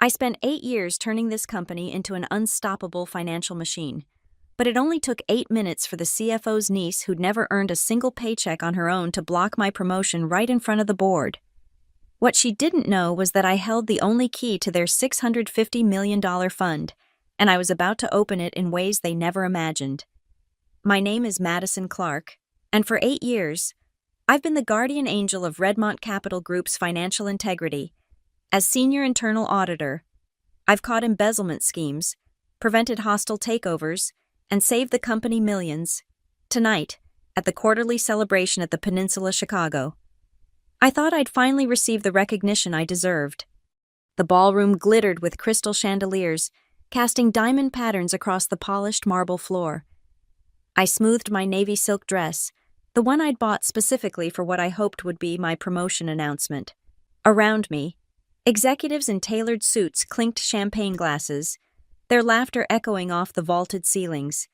I spent 8 years turning this company into an unstoppable financial machine. But it only took 8 minutes for the CFO's niece, who'd never earned a single paycheck on her own, to block my promotion right in front of the board. What she didn't know was that I held the only key to their $650 million fund, and I was about to open it in ways they never imagined. My name is Madison Clark, and for 8 years, I've been the guardian angel of Redmont Capital Group's financial integrity. As senior internal auditor, I've caught embezzlement schemes, prevented hostile takeovers, and saved the company millions. Tonight, at the quarterly celebration at the Peninsula Chicago, I thought I'd finally receive the recognition I deserved. The ballroom glittered with crystal chandeliers, casting diamond patterns across the polished marble floor. I smoothed my navy silk dress, the one I'd bought specifically for what I hoped would be my promotion announcement. Around me, executives in tailored suits clinked champagne glasses, their laughter echoing off the vaulted ceilings.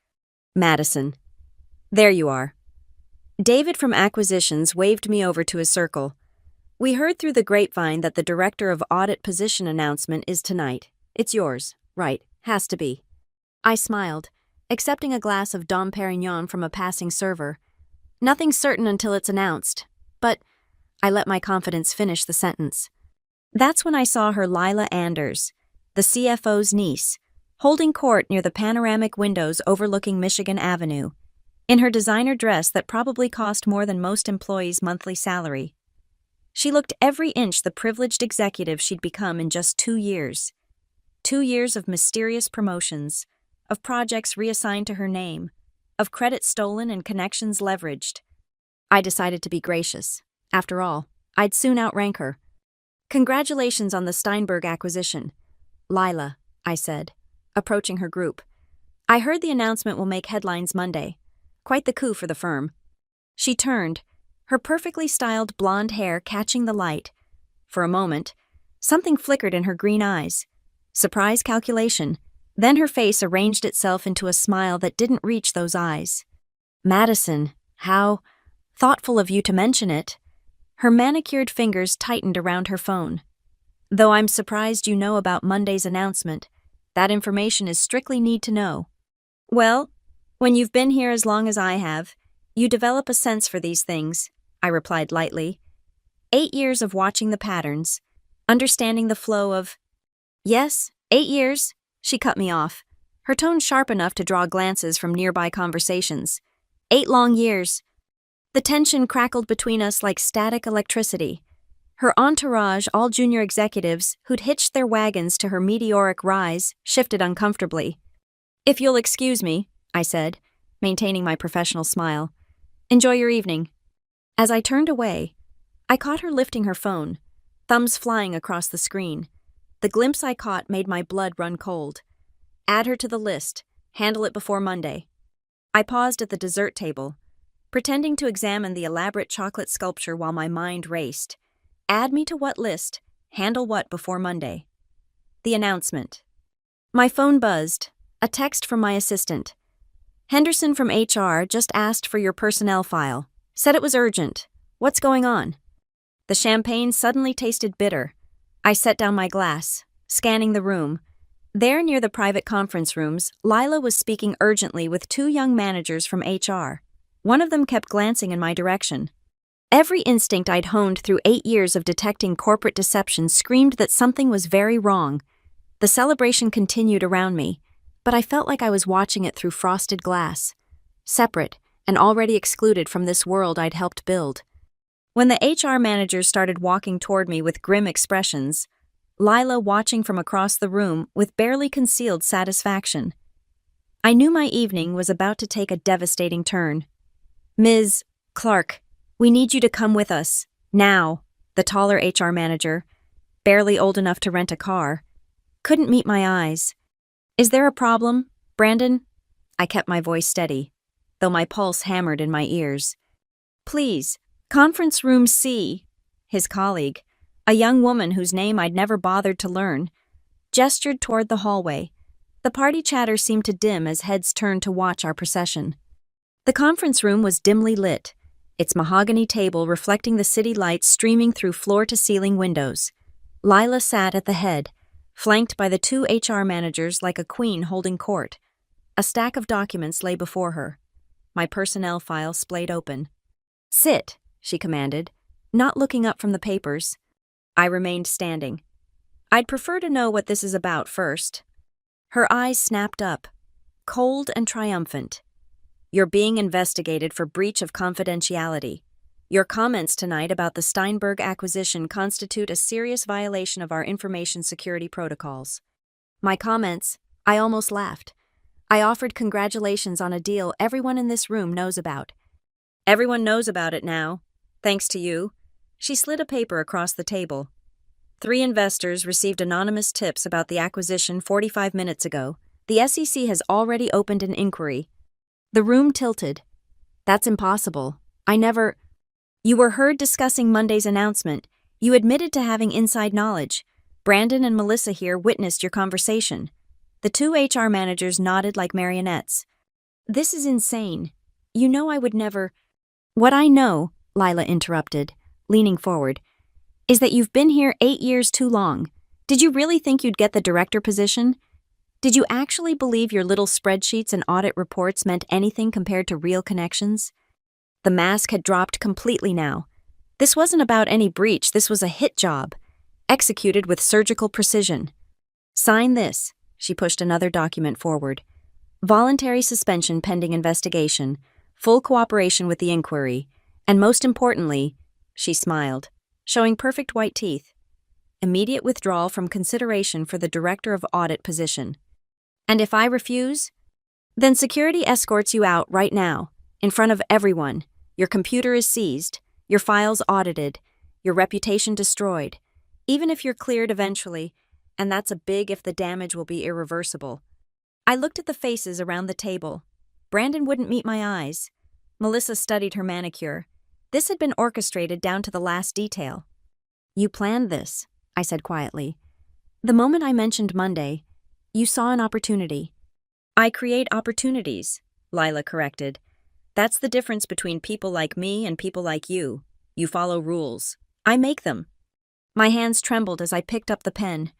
Madison. There you are. David from Acquisitions waved me over to his circle. We heard through the grapevine that the Director of Audit position announcement is tonight. It's yours, right? Has to be. I smiled, accepting a glass of Dom Perignon from a passing server. Nothing's certain until it's announced, but I let my confidence finish the sentence. That's when I saw her, Lila Anders, the CFO's niece, holding court near the panoramic windows overlooking Michigan Avenue, in her designer dress that probably cost more than most employees' monthly salary. She looked every inch the privileged executive she'd become in just 2 years. 2 years of mysterious promotions, of projects reassigned to her name, of credit stolen and connections leveraged. I decided to be gracious. After all, I'd soon outrank her. Congratulations on the Steinberg acquisition, Lila, I said, approaching her group. I heard the announcement will make headlines Monday. Quite the coup for the firm. She turned, her perfectly styled blonde hair catching the light. For a moment, something flickered in her green eyes. Surprise calculation. Then her face arranged itself into a smile that didn't reach those eyes. Madison, how thoughtful of you to mention it. Her manicured fingers tightened around her phone. Though I'm surprised you know about Monday's announcement. That information is strictly need to know. Well, when you've been here as long as I have, you develop a sense for these things, I replied lightly. 8 years of watching the patterns, understanding the flow of... Yes, 8 years, she cut me off, her tone sharp enough to draw glances from nearby conversations. 8 long years. The tension crackled between us like static electricity. Her entourage, all junior executives who'd hitched their wagons to her meteoric rise, shifted uncomfortably. If you'll excuse me, I said, maintaining my professional smile. Enjoy your evening. As I turned away, I caught her lifting her phone, thumbs flying across the screen. The glimpse I caught made my blood run cold. Add her to the list. Handle it before Monday. I paused at the dessert table, pretending to examine the elaborate chocolate sculpture while my mind raced. Add me to what list? Handle what before Monday? The announcement. My phone buzzed. A text from my assistant. Henderson from HR just asked for your personnel file. Said it was urgent. What's going on? The champagne suddenly tasted bitter. I set down my glass, scanning the room. There, near the private conference rooms, Lila was speaking urgently with 2 young managers from HR. One of them kept glancing in my direction. Every instinct I'd honed through 8 years of detecting corporate deception screamed that something was very wrong. The celebration continued around me, but I felt like I was watching it through frosted glass, separate and already excluded from this world I'd helped build. When the HR managers started walking toward me with grim expressions, Lila watching from across the room with barely concealed satisfaction, I knew my evening was about to take a devastating turn. Ms. Clark, we need you to come with us, now, the taller HR manager, barely old enough to rent a car, couldn't meet my eyes. Is there a problem, Brandon? I kept my voice steady, though my pulse hammered in my ears. Please, conference room C, his colleague, a young woman whose name I'd never bothered to learn, gestured toward the hallway. The party chatter seemed to dim as heads turned to watch our procession. The conference room was dimly lit, its mahogany table reflecting the city lights streaming through floor-to-ceiling windows. Lila sat at the head, flanked by the two HR managers like a queen holding court. A stack of documents lay before her. My personnel file splayed open. "Sit," she commanded, not looking up from the papers. I remained standing. "I'd prefer to know what this is about first." Her eyes snapped up, cold and triumphant. "You're being investigated for breach of confidentiality. Your comments tonight about the Steinberg acquisition constitute a serious violation of our information security protocols." My comments? I almost laughed. I offered congratulations on a deal everyone in this room knows about. "Everyone knows about it now, thanks to you." She slid a paper across the table. "3 investors received anonymous tips about the acquisition 45 minutes ago. The SEC has already opened an inquiry." The room tilted. "That's impossible. I never—" "You were heard discussing Monday's announcement. You admitted to having inside knowledge. Brandon and Melissa here witnessed your conversation." The two HR managers nodded like marionettes. "This is insane. You know I would never—" "What I know," Lila interrupted, leaning forward, "is that you've been here 8 years too long. Did you really think you'd get the director position? Did you actually believe your little spreadsheets and audit reports meant anything compared to real connections?" The mask had dropped completely now. This wasn't about any breach, this was a hit job, executed with surgical precision. "Sign this." She pushed another document forward. "Voluntary suspension pending investigation, full cooperation with the inquiry, and most importantly," she smiled, showing perfect white teeth, "immediate withdrawal from consideration for the director of audit position. And if I refuse? Then security escorts you out right now, in front of everyone. Your computer is seized, your files audited, your reputation destroyed, even if you're cleared eventually, and that's a big if the damage will be irreversible." I looked at the faces around the table. Brandon wouldn't meet my eyes. Melissa studied her manicure. This had been orchestrated down to the last detail. "You planned this," I said quietly. "The moment I mentioned Monday, you saw an opportunity." "I create opportunities," Lila corrected. "That's the difference between people like me and people like you. You follow rules. I make them." My hands trembled as I picked up the pen.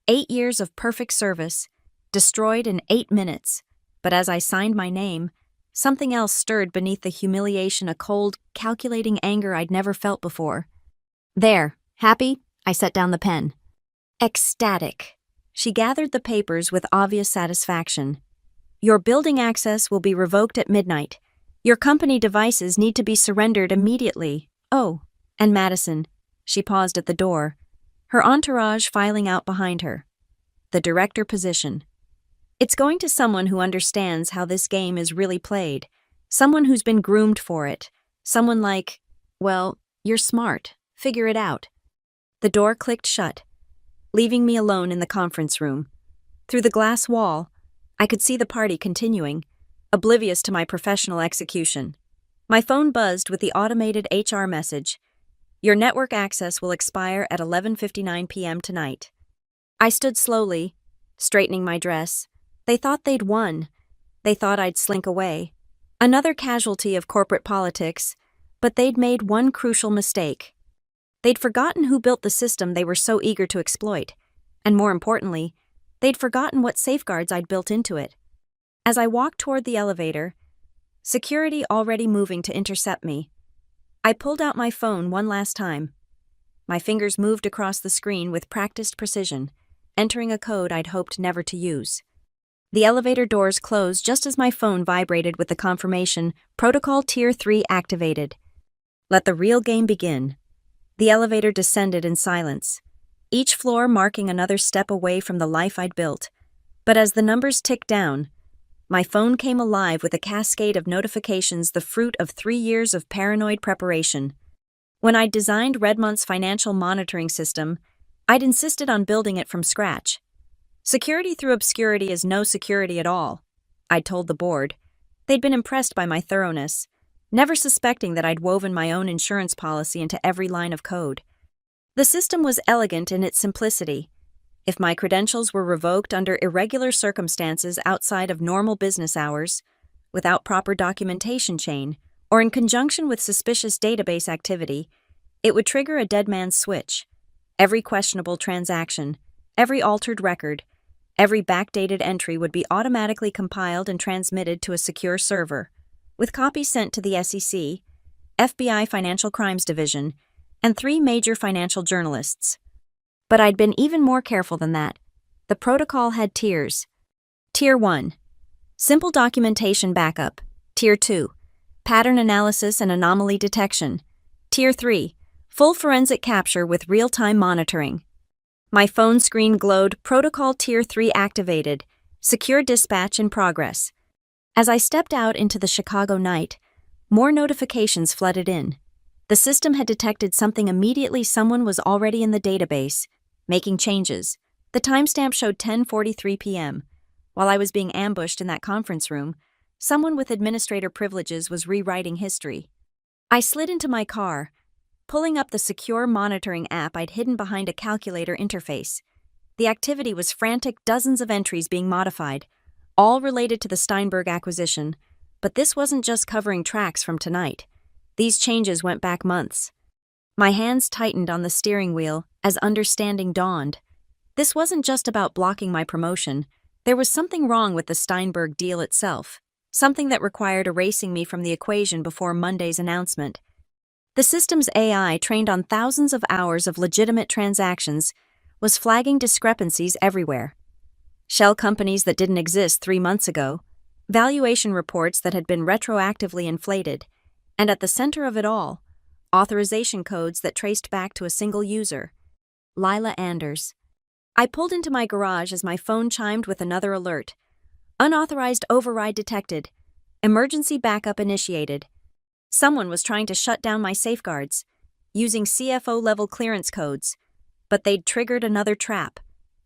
8 years of perfect service, destroyed in 8 minutes. But as I signed my name, something else stirred beneath the humiliation, a cold, calculating anger I'd never felt before. "There, happy?" I set down the pen. "Ecstatic." She gathered the papers with obvious satisfaction. "Your building access will be revoked at midnight. Your company devices need to be surrendered immediately. Oh, and Madison." She paused at the door, her entourage filing out behind her. "The director position. It's going to someone who understands how this game is really played, someone who's been groomed for it, someone like, well, you're smart, figure it out." The door clicked shut, leaving me alone in the conference room. Through the glass wall, I could see the party continuing, oblivious to my professional execution. My phone buzzed with the automated HR message. "Your network access will expire at 11:59 p.m. tonight." I stood slowly, straightening my dress. They thought they'd won. They thought I'd slink away. Another casualty of corporate politics, but they'd made one crucial mistake. They'd forgotten who built the system they were so eager to exploit, and more importantly, they'd forgotten what safeguards I'd built into it. As I walked toward the elevator, security already moving to intercept me, I pulled out my phone one last time. My fingers moved across the screen with practiced precision, entering a code I'd hoped never to use. The elevator doors closed just as my phone vibrated with the confirmation, "Protocol Tier 3 activated." Let the real game begin. The elevator descended in silence, each floor marking another step away from the life I'd built. But as the numbers ticked down, my phone came alive with a cascade of notifications, the fruit of 3 years of paranoid preparation. When I'd designed Redmont's financial monitoring system, I'd insisted on building it from scratch. Security through obscurity is no security at all, I'd told the board. They'd been impressed by my thoroughness, never suspecting that I'd woven my own insurance policy into every line of code. The system was elegant in its simplicity. If my credentials were revoked under irregular circumstances outside of normal business hours, without proper documentation chain, or in conjunction with suspicious database activity, it would trigger a dead man's switch. Every questionable transaction, Every altered record, every backdated entry would be automatically compiled and transmitted to a secure server, with copies sent to the SEC, FBI Financial Crimes Division, and 3 major financial journalists. But I'd been even more careful than that. The protocol had tiers. Tier 1. Simple documentation backup. Tier 2. Pattern analysis and anomaly detection. Tier 3. Full forensic capture with real-time monitoring. My phone screen glowed Protocol Tier 3 activated, secure dispatch in progress. As I stepped out into the Chicago night, more notifications flooded in. The system had detected something immediately. Someone was already in the database, making changes. The timestamp showed 10:43 p.m. While I was being ambushed in that conference room, someone with administrator privileges was rewriting history. I slid into my car, pulling up the secure monitoring app I'd hidden behind a calculator interface. The activity was frantic, dozens of entries being modified, all related to the Steinberg acquisition, but this wasn't just covering tracks from tonight. These changes went back months. My hands tightened on the steering wheel as understanding dawned. This wasn't just about blocking my promotion. There was something wrong with the Steinberg deal itself, something that required erasing me from the equation before Monday's announcement. The system's AI, trained on thousands of hours of legitimate transactions, was flagging discrepancies everywhere. Shell companies that didn't exist 3 months ago, valuation reports that had been retroactively inflated, and at the center of it all, authorization codes that traced back to a single user, Lila Anders. I pulled into my garage as my phone chimed with another alert. Unauthorized override detected. Emergency backup initiated. Someone was trying to shut down my safeguards, using CFO-level clearance codes, but they'd triggered another trap.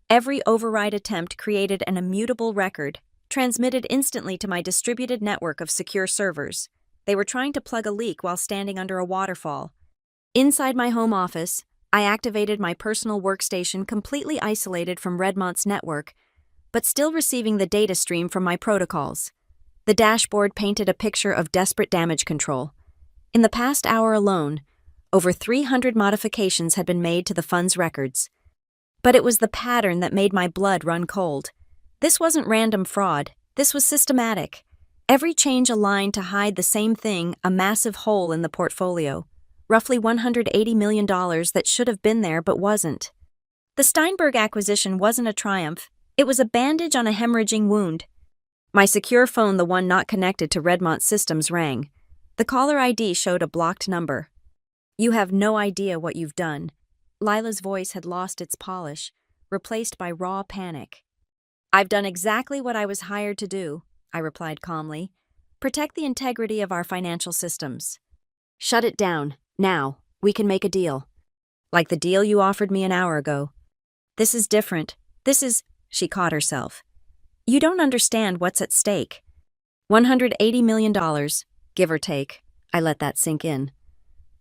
Every override attempt created an immutable record, transmitted instantly to my distributed network of secure servers. They were trying to plug a leak while standing under a waterfall. Inside my home office, I activated my personal workstation, completely isolated from Redmont's network, but still receiving the data stream from my protocols. The dashboard painted a picture of desperate damage control. In the past hour alone, over 300 modifications had been made to the fund's records. But it was the pattern that made my blood run cold. This wasn't random fraud. This was systematic. Every change aligned to hide the same thing, a massive hole in the portfolio. Roughly $180 million that should have been there but wasn't. The Steinberg acquisition wasn't a triumph. It was a bandage on a hemorrhaging wound. My secure phone, the one not connected to Redmont systems, rang. The caller ID showed a blocked number. "You have no idea what you've done." Lila's voice had lost its polish, replaced by raw panic. "I've done exactly what I was hired to do," I replied calmly. "Protect the integrity of our financial systems." "Shut it down. Now. We can make a deal." "Like the deal you offered me an hour ago." "This is different. This is—" She caught herself. "You don't understand what's at stake." $180 million, give or take. I let that sink in.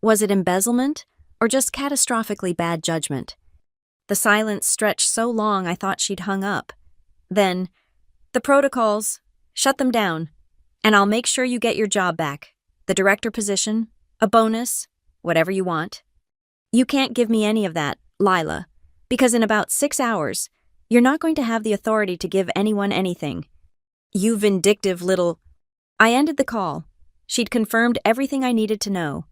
Was it embezzlement, or just catastrophically bad judgment? The silence stretched so long I thought she'd hung up. Then, "The protocols, shut them down, and I'll make sure you get your job back. The director position, a bonus, whatever you want." "You can't give me any of that, Lila, because in about 6 hours, you're not going to have the authority to give anyone anything." "You vindictive little—" I ended the call. She'd confirmed everything I needed to know.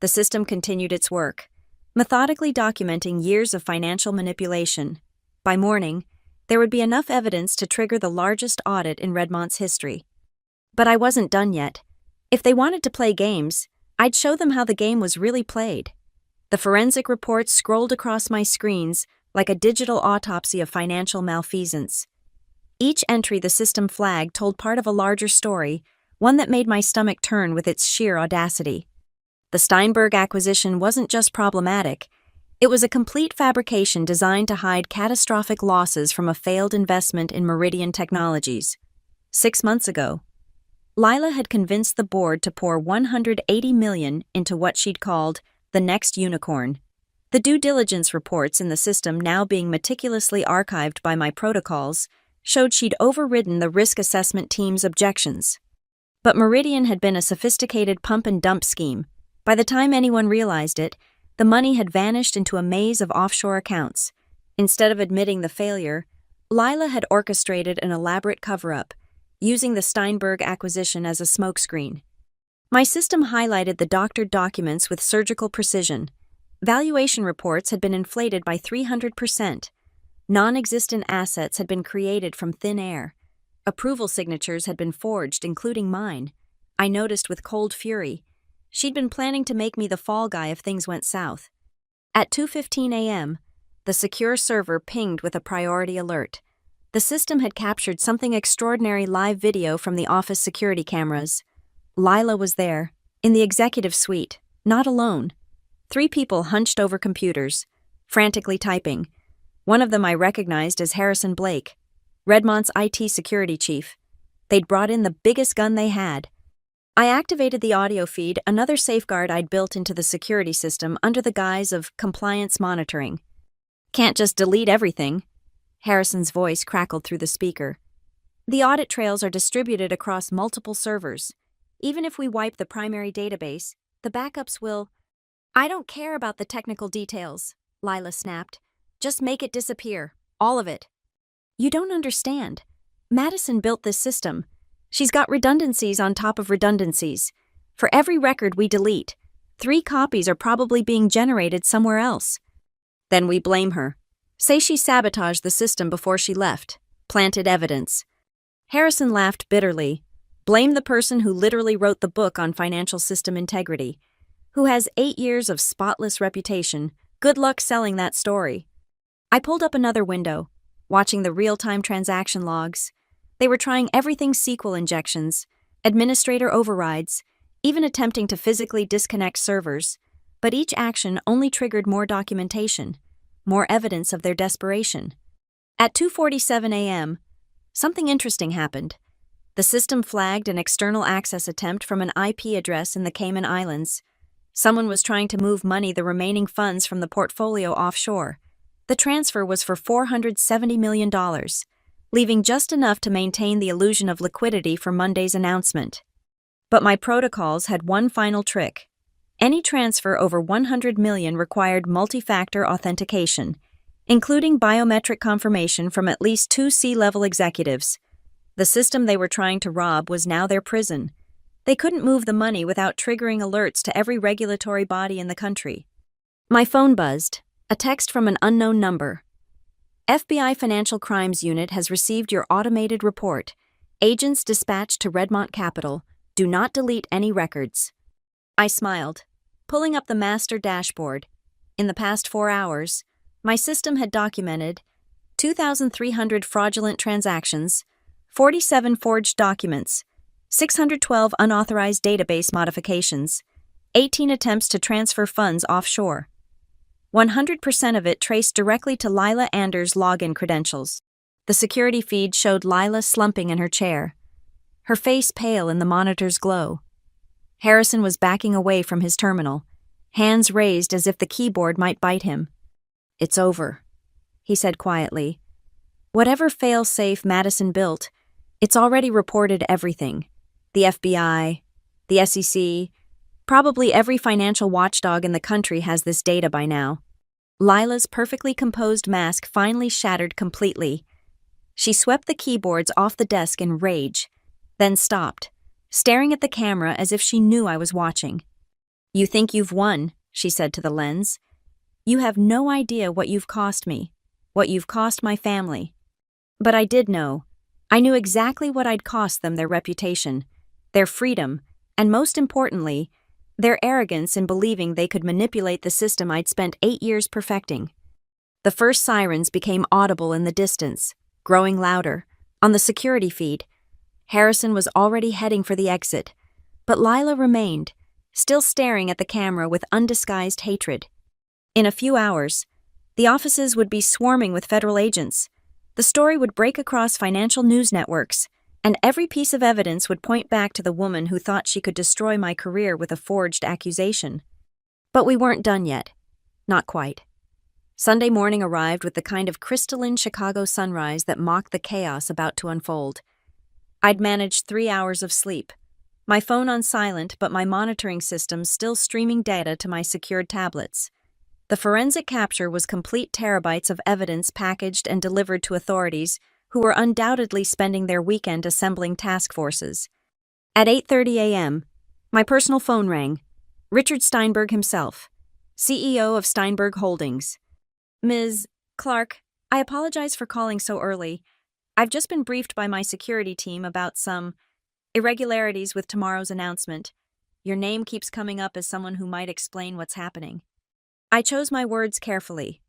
The system continued its work, methodically documenting years of financial manipulation. By morning, there would be enough evidence to trigger the largest audit in Redmont's history. But I wasn't done yet. If they wanted to play games, I'd show them how the game was really played. The forensic reports scrolled across my screens like a digital autopsy of financial malfeasance. Each entry the system flagged told part of a larger story, one that made my stomach turn with its sheer audacity. The Steinberg acquisition wasn't just problematic, it was a complete fabrication designed to hide catastrophic losses from a failed investment in Meridian Technologies. 6 months ago, Lila had convinced the board to pour $180 million into what she'd called the next unicorn. The due diligence reports in the system, now being meticulously archived by my protocols, showed she'd overridden the risk assessment team's objections. But Meridian had been a sophisticated pump-and-dump scheme. By the time anyone realized it, the money had vanished into a maze of offshore accounts. Instead of admitting the failure, Lila had orchestrated an elaborate cover-up, using the Steinberg acquisition as a smokescreen. My system highlighted the doctored documents with surgical precision. Valuation reports had been inflated by 300%. Non-existent assets had been created from thin air. Approval signatures had been forged, including mine. I noticed with cold fury. She'd been planning to make me the fall guy if things went south. At 2:15 a.m., the secure server pinged with a priority alert. The system had captured something extraordinary live video from the office security cameras. Lila was there, in the executive suite, not alone. 3 people hunched over computers, frantically typing. One of them I recognized as Harrison Blake, Redmont's IT security chief. They'd brought in the biggest gun they had. I activated the audio feed, another safeguard I'd built into the security system under the guise of compliance monitoring. "Can't just delete everything," Harrison's voice crackled through the speaker. "The audit trails are distributed across multiple servers. Even if we wipe the primary database, the backups will—" "I don't care about the technical details," Lila snapped. "Just make it disappear. All of it." "You don't understand. Madison built this system. She's got redundancies on top of redundancies. For every record we delete, 3 copies are probably being generated somewhere else." "Then we blame her. Say she sabotaged the system before she left, planted evidence." Harrison laughed bitterly. "Blame the person who literally wrote the book on financial system integrity, who has 8 years of spotless reputation. Good luck selling that story." I pulled up another window, watching the real-time transaction logs. They were trying everything: SQL injections, administrator overrides, even attempting to physically disconnect servers, but each action only triggered more documentation, more evidence of their desperation. At 2:47 a.m., something interesting happened. The system flagged an external access attempt from an IP address in the Cayman Islands. Someone was trying to move the remaining funds from the portfolio offshore. The transfer was for $470 million, leaving just enough to maintain the illusion of liquidity for Monday's announcement. But my protocols had one final trick. Any transfer over $100 million required multi-factor authentication, including biometric confirmation from at least 2 C-level executives. The system they were trying to rob was now their prison. They couldn't move the money without triggering alerts to every regulatory body in the country. My phone buzzed, a text from an unknown number. "FBI Financial Crimes Unit has received your automated report. Agents dispatched to Redmont Capital. Do not delete any records." I smiled, pulling up the master dashboard. In the past 4 hours, my system had documented 2,300 fraudulent transactions, 47 forged documents, 612 unauthorized database modifications, 18 attempts to transfer funds offshore. 100% of it traced directly to Lila Anders' login credentials. The security feed showed Lila slumping in her chair, her face pale in the monitor's glow. Harrison was backing away from his terminal, hands raised as if the keyboard might bite him. "It's over," he said quietly. "Whatever fail-safe Madison built, it's already reported everything. The FBI, the SEC, probably every financial watchdog in the country has this data by now." Lila's perfectly composed mask finally shattered completely. She swept the keyboards off the desk in rage, then stopped, staring at the camera as if she knew I was watching. "You think you've won," she said to the lens. "You have no idea what you've cost me, what you've cost my family." But I did know. I knew exactly what I'd cost them: their reputation, their freedom, and most importantly, their arrogance in believing they could manipulate the system I'd spent 8 years perfecting. The first sirens became audible in the distance, growing louder. On the security feed, Harrison was already heading for the exit, but Lila remained, still staring at the camera with undisguised hatred. In a few hours, the offices would be swarming with federal agents. The story would break across financial news networks, and every piece of evidence would point back to the woman who thought she could destroy my career with a forged accusation. But we weren't done yet. Not quite. Sunday morning arrived with the kind of crystalline Chicago sunrise that mocked the chaos about to unfold. I'd managed 3 hours of sleep, my phone on silent but my monitoring systems still streaming data to my secured tablets. The forensic capture was complete terabytes of evidence packaged and delivered to authorities who were undoubtedly spending their weekend assembling task forces. At 8:30 a.m., my personal phone rang. Richard Steinberg himself, CEO of Steinberg Holdings. Ms. Clark, I apologize for calling so early. I've just been briefed by my security team about some irregularities with tomorrow's announcement. Your name keeps coming up as someone who might explain what's happening. I chose my words carefully.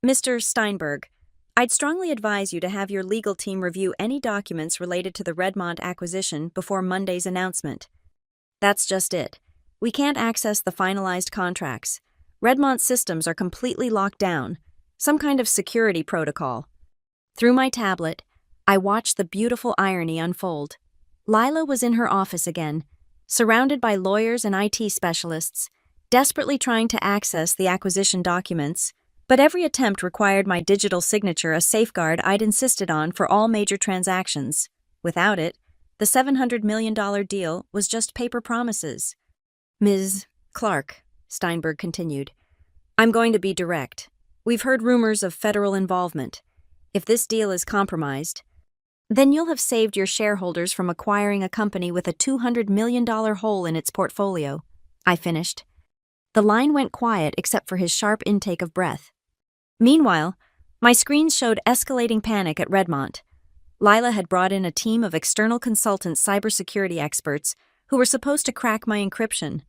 Mr. Steinberg, I'd strongly advise you to have your legal team review any documents related to the Redmont acquisition before Monday's announcement. That's just it. We can't access the finalized contracts. Redmont's systems are completely locked down, some kind of security protocol. Through my tablet, I watched the beautiful irony unfold. Lila was in her office again, surrounded by lawyers and IT specialists, desperately trying to access the acquisition documents, but every attempt required my digital signature, a safeguard I'd insisted on for all major transactions. Without it, the $700 million deal was just paper promises. Ms. Clark, Steinberg continued, I'm going to be direct. We've heard rumors of federal involvement. If this deal is compromised, then you'll have saved your shareholders from acquiring a company with a $200 million hole in its portfolio. I finished. The line went quiet except for his sharp intake of breath. Meanwhile, my screens showed escalating panic at Redmont. Lila had brought in a team of external consultant cybersecurity experts who were supposed to crack my encryption.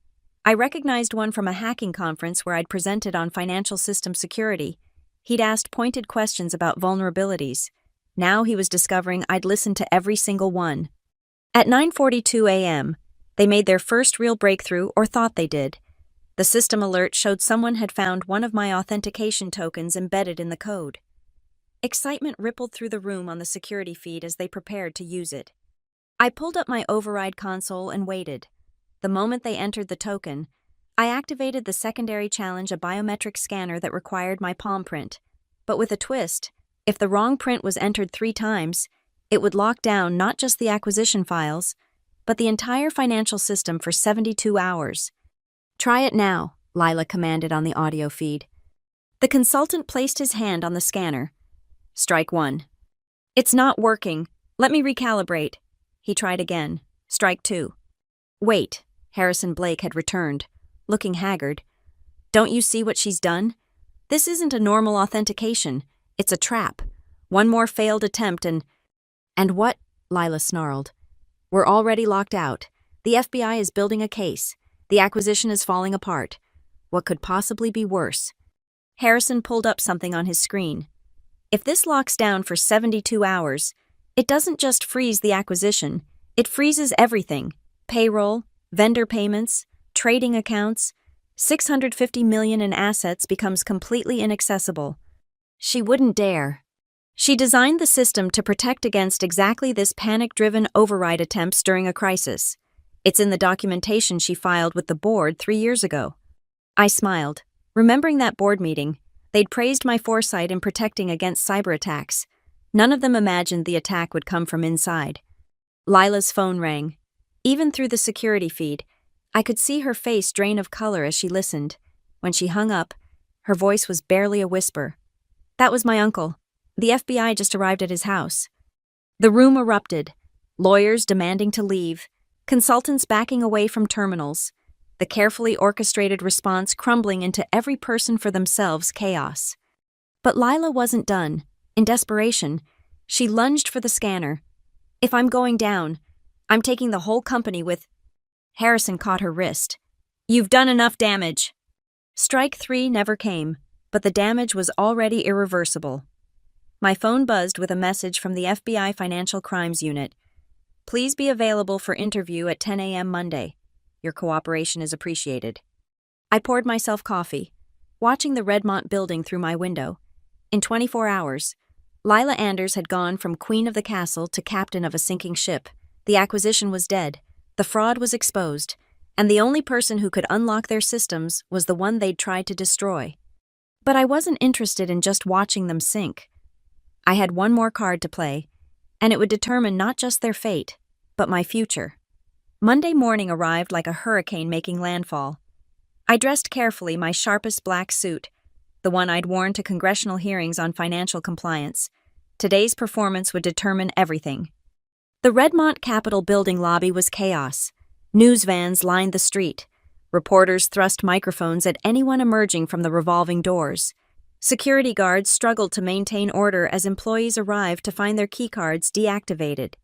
I recognized one from a hacking conference where I'd presented on financial system security. He'd asked pointed questions about vulnerabilities. Now he was discovering I'd listened to every single one. At 9:42 a.m., they made their first real breakthrough, or thought they did. The system alert showed someone had found one of my authentication tokens embedded in the code. Excitement rippled through the room on the security feed as they prepared to use it. I pulled up my override console and waited. The moment they entered the token, I activated the secondary challenge, a biometric scanner that required my palm print. But with a twist, if the wrong print was entered 3 times, it would lock down not just the acquisition files, but the entire financial system for 72 hours. Try it now, Lila commanded on the audio feed. The consultant placed his hand on the scanner. Strike 1. It's not working. Let me recalibrate. He tried again. Strike 2. Wait, Harrison Blake had returned, looking haggard. Don't you see what she's done? This isn't a normal authentication. It's a trap. One more failed attempt and what? Lila snarled. We're already locked out. The FBI is building a case. The acquisition is falling apart. What could possibly be worse? Harrison pulled up something on his screen. If this locks down for 72 hours, it doesn't just freeze the acquisition, it freezes everything. Payroll, vendor payments, trading accounts. $650 million in assets becomes completely inaccessible. She wouldn't dare. She designed the system to protect against exactly this panic-driven override attempts during a crisis. It's in the documentation she filed with the board 3 years ago. I smiled, remembering that board meeting. They'd praised my foresight in protecting against cyber attacks. None of them imagined the attack would come from inside. Lila's phone rang. Even through the security feed, I could see her face drain of color as she listened. When she hung up, her voice was barely a whisper. That was my uncle. The FBI just arrived at his house. The room erupted, lawyers demanding to leave, consultants backing away from terminals, the carefully orchestrated response crumbling into every person for themselves chaos. But Lila wasn't done. In desperation, she lunged for the scanner. If I'm going down, I'm taking the whole company with... Harrison caught her wrist. You've done enough damage. Strike 3 never came, but the damage was already irreversible. My phone buzzed with a message from the FBI Financial Crimes Unit. Please be available for interview at 10 a.m. Monday. Your cooperation is appreciated. I poured myself coffee, watching the Redmont building through my window. In 24 hours, Lila Anders had gone from queen of the castle to captain of a sinking ship. The acquisition was dead, the fraud was exposed, and the only person who could unlock their systems was the one they'd tried to destroy. But I wasn't interested in just watching them sink. I had one more card to play, and it would determine not just their fate, but my future. Monday morning arrived like a hurricane making landfall. I dressed carefully, my sharpest black suit, the one I'd worn to congressional hearings on financial compliance. Today's performance would determine everything. The Redmont Capitol building lobby was chaos. News vans lined the street. Reporters thrust microphones at anyone emerging from the revolving doors. Security guards struggled to maintain order as employees arrived to find their keycards deactivated.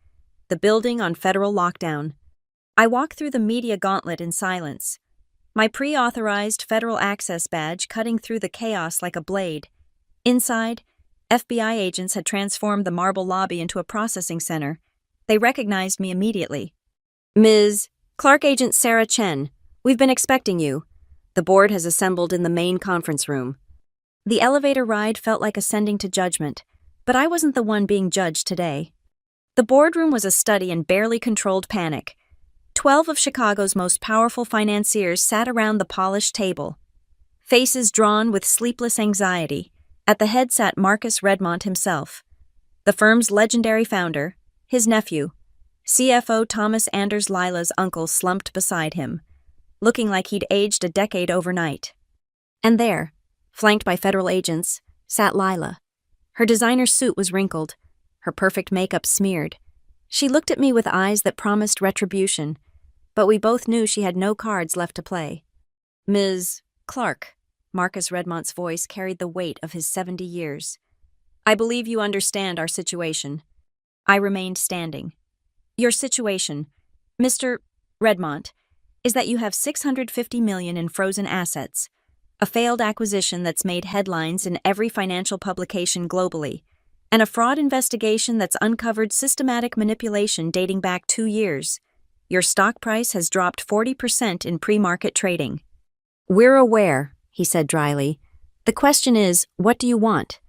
The building on federal lockdown. I walked through the media gauntlet in silence. My pre-authorized federal access badge cutting through the chaos like a blade. Inside, FBI agents had transformed the marble lobby into a processing center. They recognized me immediately. Ms. Clark Agent Sarah Chen, we've been expecting you. The board has assembled in the main conference room. The elevator ride felt like ascending to judgment, but I wasn't the one being judged today. The boardroom was a study in barely controlled panic. 12 of Chicago's most powerful financiers sat around the polished table, faces drawn with sleepless anxiety. At the head sat Marcus Redmont himself, the firm's legendary founder. His nephew, CFO Thomas Anders Lila's uncle, slumped beside him, looking like he'd aged a decade overnight. And there, flanked by federal agents, sat Lila. Her designer suit was wrinkled, her perfect makeup smeared. She looked at me with eyes that promised retribution, but we both knew she had no cards left to play. Ms. Clark, Marcus Redmont's voice carried the weight of his 70 years. I believe you understand our situation. I remained standing. Your situation, Mr. Redmont, is that you have $650 million in frozen assets, a failed acquisition that's made headlines in every financial publication globally, and a fraud investigation that's uncovered systematic manipulation dating back 2 years. Your stock price has dropped 40% in pre-market trading. We're aware, he said dryly. The question is, what do you want?